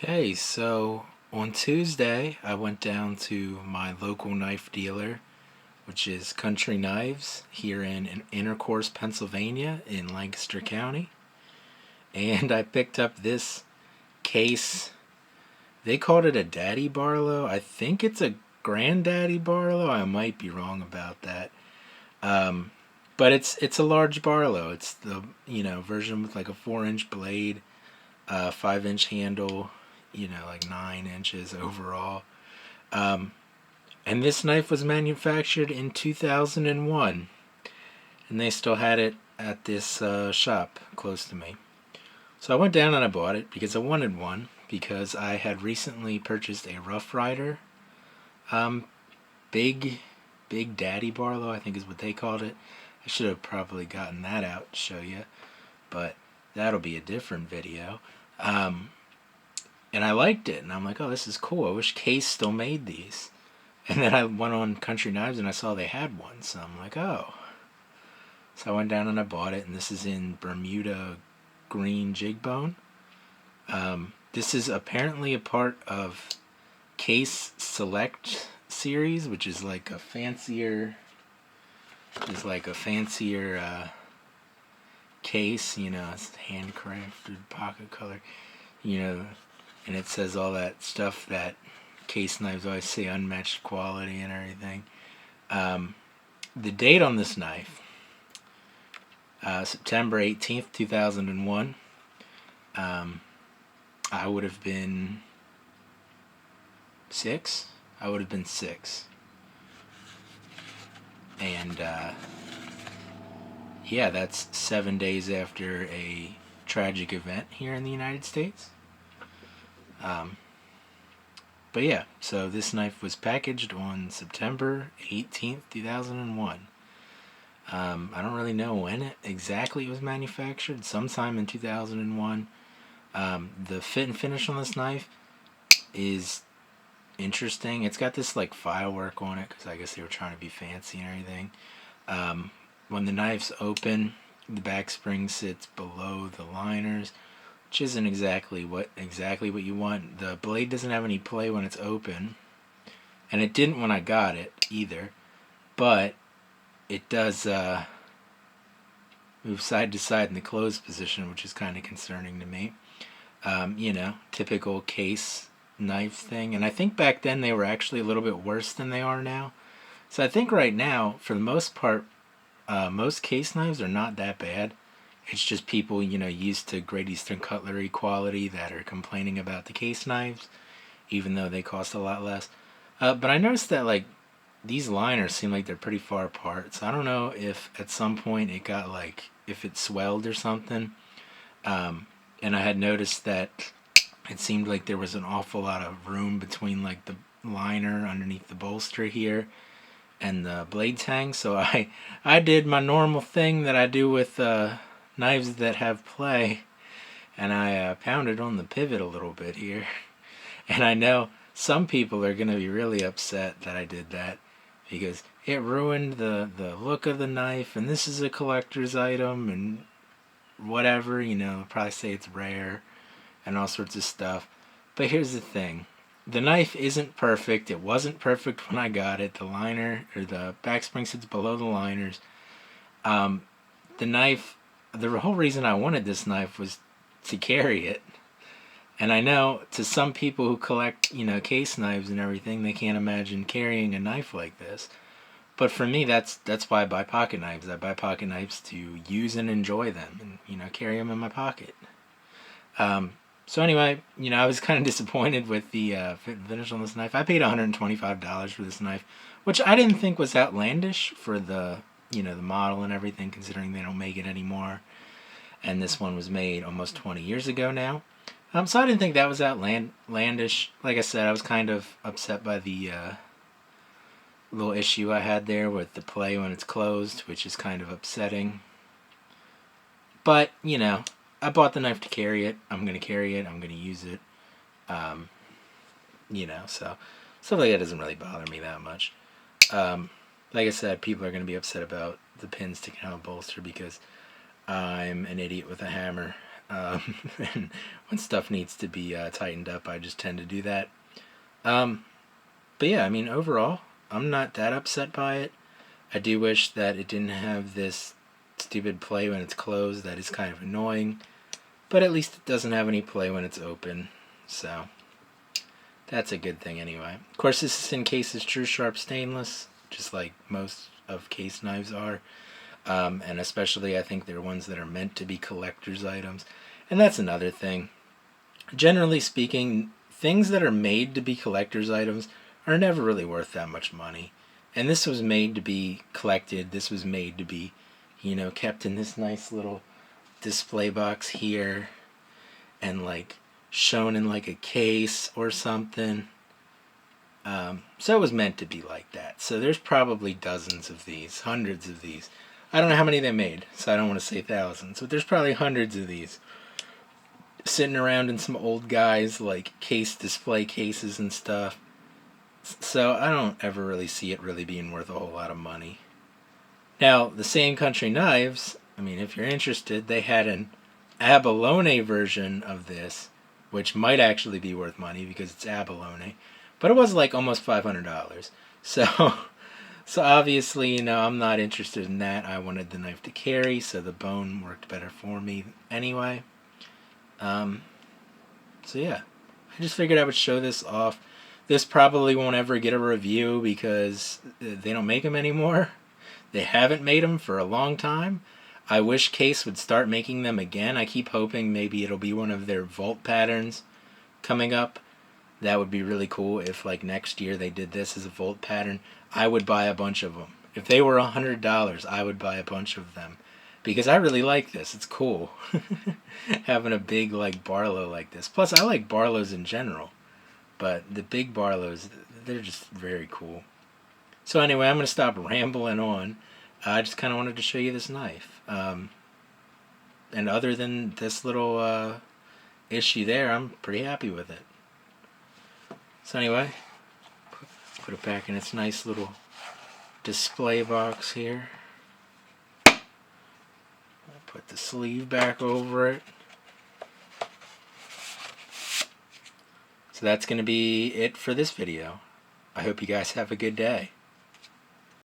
Okay, so on Tuesday, I went down to my local knife dealer, which is Country Knives here in Intercourse, Pennsylvania, in Lancaster County. And I picked up this case. They called it a Daddy Barlow. I think it's a Granddaddy Barlow. I might be wrong about that. Um, but it's a large Barlow. It's the version with like a 4-inch blade, 5-inch handle, like 9 inches overall. Um, and this knife was manufactured in 2001, and they still had it at this shop close to me. So I went down and I bought it because I wanted one, because I had recently purchased a Rough Rider, um, big, big Daddy Barlow, I think is what they called it. I should have probably gotten that out to show you, but that'll be a different video. And I liked it, and I'm like, oh, this is cool. I wish Case still made these. And then I went on Country Knives and I saw they had one, so I'm like, oh. So I went down and I bought it, and this is in Bermuda green jig bone. This is apparently a part of Case Select series, which is like a fancier, case, it's handcrafted pocket color, and it says all that stuff that Case Knives always say, unmatched quality and everything. The date on this knife, September 18th, 2001. I would have been 6. And yeah, that's 7 days after a tragic event here in the United States. But yeah, so this knife was packaged on September 18th, 2001. I don't really know when exactly it was manufactured, sometime in 2001. The fit and finish on this knife is interesting. It's got this like file work on it, because I guess they were trying to be fancy and everything. When the knife's open, the back spring sits below the liners, which isn't exactly what you want. The blade doesn't have any play when it's open, and it didn't when I got it either, but it does move side to side in the closed position, which is kind of concerning to me. Typical Case knife thing, and I think back then they were actually a little bit worse than they are now. So I think right now, for the most part, most Case knives are not that bad. It's just people, used to Great Eastern Cutlery quality that are complaining about the Case knives, even though they cost a lot less. But I noticed that, like, these liners seem like they're pretty far apart. So I don't know if at some point it got, if it swelled or something. And I had noticed that it seemed like there was an awful lot of room between, the liner underneath the bolster here and the blade tang. So I did my normal thing that I do with knives that have play, and I pounded on the pivot a little bit here. And I know some people are going to be really upset that I did that, because it ruined the look of the knife, and this is a collector's item, and whatever, they'll probably say it's rare, and all sorts of stuff. But here's the thing. The knife isn't perfect. It wasn't perfect when I got it. The liner, or the back spring sits below the liners. The whole reason I wanted this knife was to carry it. And I know to some people who collect, Case knives and everything, they can't imagine carrying a knife like this. But for me, that's why I buy pocket knives. I buy pocket knives to use and enjoy them, and, carry them in my pocket. So anyway, I was kind of disappointed with the fit and finish on this knife. I paid $125 for this knife, which I didn't think was outlandish for the model and everything, considering they don't make it anymore. And this one was made almost 20 years ago now. So I didn't think that was outlandish. Like I said, I was kind of upset by the little issue I had there with the play when it's closed, which is kind of upsetting. But, I bought the knife to carry it. I'm going to carry it. I'm going to use it. So stuff like that doesn't really bother me that much. Like I said, people are going to be upset about the pin sticking out of the bolster because I'm an idiot with a hammer. And when stuff needs to be tightened up, I just tend to do that. But yeah, I mean, overall, I'm not that upset by it. I do wish that it didn't have this stupid play when it's closed. That is kind of annoying. But at least it doesn't have any play when it's open. So that's a good thing anyway. Of course, this is in Case's True Sharp Stainless, just like most of Case knives are. And especially I think they're ones that are meant to be collector's items. And that's another thing. Generally speaking, things that are made to be collector's items are never really worth that much money. And this was made to be collected. This was made to be, kept in this nice little display box here and like shown in like a case or something. So it was meant to be like that. So there's probably dozens of these, hundreds of these. I don't know how many they made, so I don't want to say thousands, but there's probably hundreds of these sitting around in some old guys like case display cases and stuff. So I don't ever really see it really being worth a whole lot of money. Now, the same Country Knives, I mean, if you're interested, they had an abalone version of this, which might actually be worth money because it's abalone, but it was like almost $500. So obviously, I'm not interested in that. I wanted the knife to carry, so the bone worked better for me anyway. So yeah, I just figured I would show this off. This probably won't ever get a review because they don't make them anymore. They haven't made them for a long time. I wish Case would start making them again. I keep hoping maybe it'll be one of their vault patterns coming up. That would be really cool if like next year they did this as a vault pattern. I would buy a bunch of them. If they were $100, I would buy a bunch of them. Because I really like this. It's cool. Having a big like Barlow like this. Plus I like Barlows in general. But the big Barlows, they're just very cool. So anyway, I'm going to stop rambling on. I just kind of wanted to show you this knife. And other than this little issue there, I'm pretty happy with it. So anyway, put it back in its nice little display box here. Put the sleeve back over it. So that's going to be it for this video. I hope you guys have a good day.